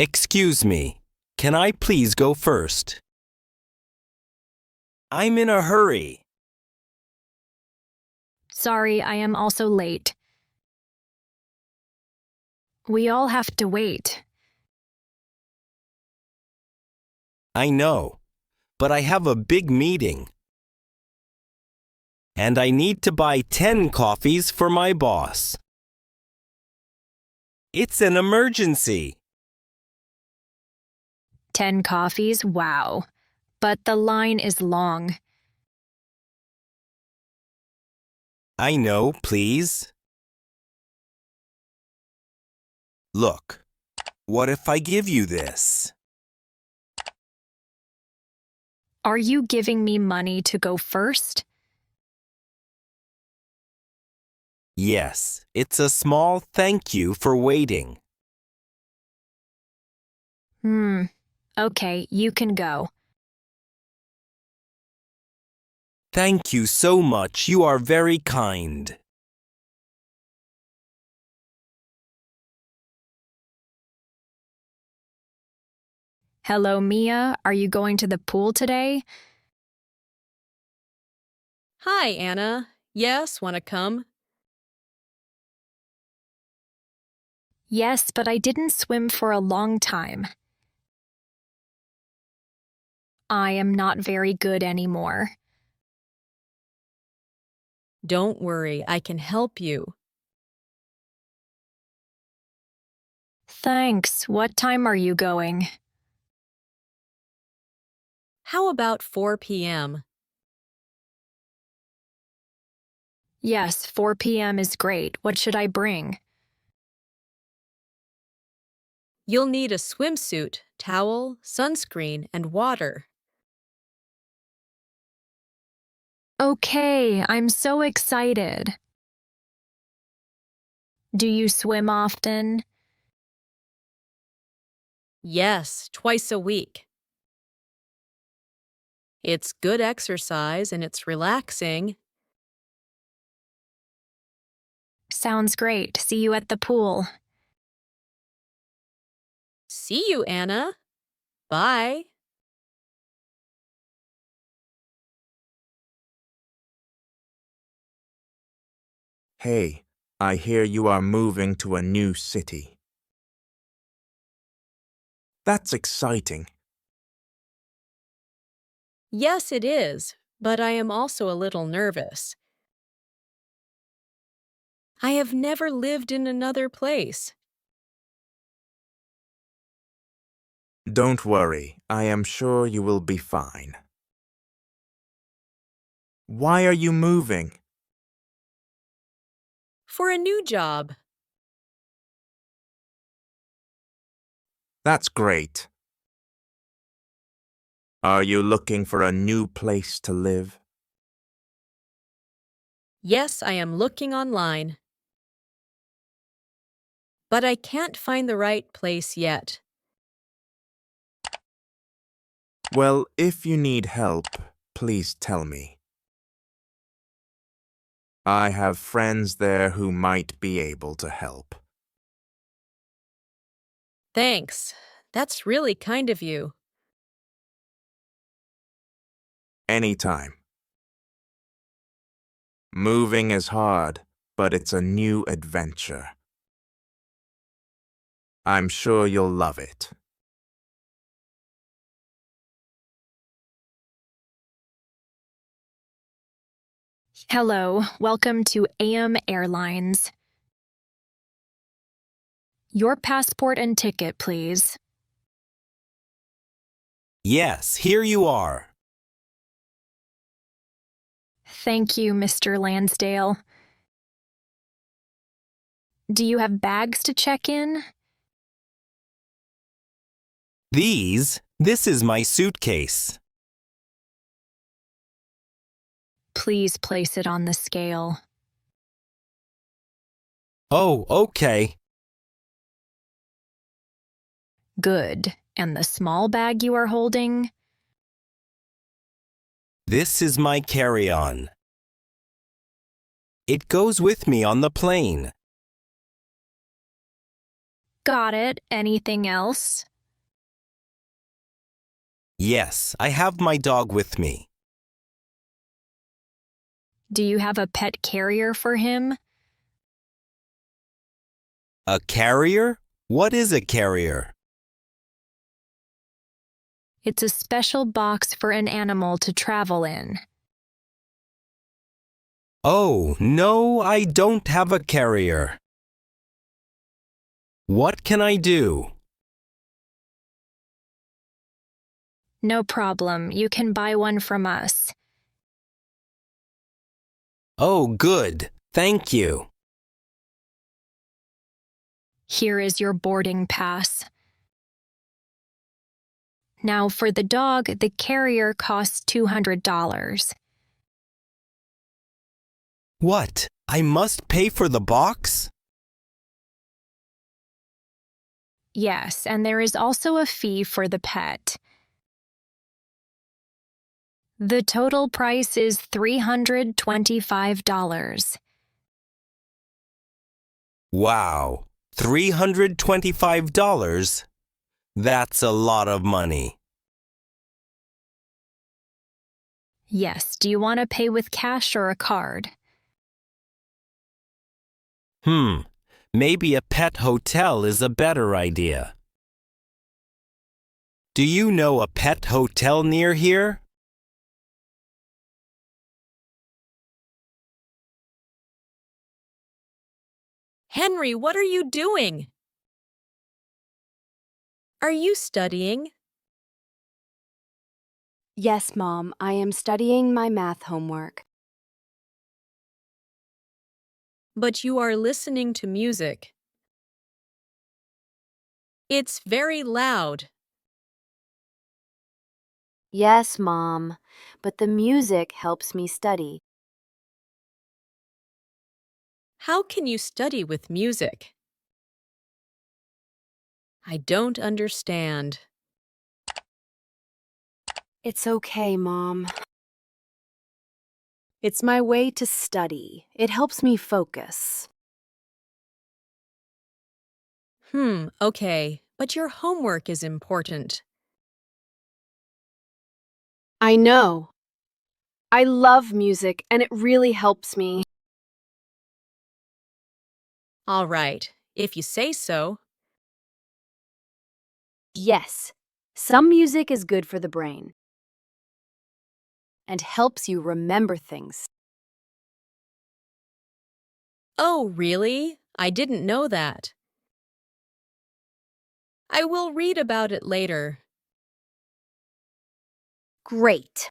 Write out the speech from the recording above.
Excuse me, can I please go first? I'm in a hurry. Sorry, I am also late. We all have to wait. I know, but I have a big meeting. And I need to buy 10 coffees for my boss. It's an emergency. 10 coffees? Wow. But the line is long. I know, please. Look, what if I give you this? Are you giving me money to go first? Yes, it's a small thank you for waiting. Okay, you can go. Thank you so much. You are very kind. Hello, Mia. Are you going to the pool today? Hi, Anna. Yes, want to come? Yes, but I didn't swim for a long time. I am not very good anymore. Don't worry, I can help you. Thanks. What time are you going? How about 4 p.m.? Yes, 4 p.m. is great. What should I bring? You'll need a swimsuit, towel, sunscreen, and water. Okay, I'm so excited. Do you swim often? Yes, twice a week. It's good exercise and it's relaxing. Sounds great. See you at the pool. See you, Anna. Bye. Hey, I hear you are moving to a new city. That's exciting. Yes, it is, but I am also a little nervous. I have never lived in another place. Don't worry, I am sure you will be fine. Why are you moving? For a new job. That's great. Are you looking for a new place to live? Yes, I am looking online. But I can't find the right place yet. Well, if you need help, please tell me. I have friends there who might be able to help. Thanks. That's really kind of you. Anytime. Moving is hard, but it's a new adventure. I'm sure you'll love it. Hello, welcome to AM Airlines. Your passport and ticket, please. Yes, here you are. Thank you, Mr. Lansdale. Do you have bags to check in? This is my suitcase. Please place it on the scale. Oh, okay. Good. And the small bag you are holding? This is my carry-on. It goes with me on the plane. Got it. Anything else? Yes, I have my dog with me. Do you have a pet carrier for him? A carrier? What is a carrier? It's a special box for an animal to travel in. Oh, no, I don't have a carrier. What can I do? No problem, you can buy one from us. Oh, good. Thank you. Here is your boarding pass. Now for the dog, the carrier costs $200. What? I must pay for the box? Yes, and there is also a fee for the pet. The total price is $325. Wow, $325? That's a lot of money. Yes, do you want to pay with cash or a card? Maybe a pet hotel is a better idea. Do you know a pet hotel near here? Henry, what are you doing? Are you studying? Yes, Mom, I am studying my math homework. But you are listening to music. It's very loud. Yes, Mom, but the music helps me study. How can you study with music? I don't understand. It's okay, Mom. It's my way to study. It helps me focus. Okay, but your homework is important. I know. I love music, and it really helps me. All right, if you say so. Yes, some music is good for the brain and helps you remember things. Oh, really? I didn't know that. I will read about it later. Great.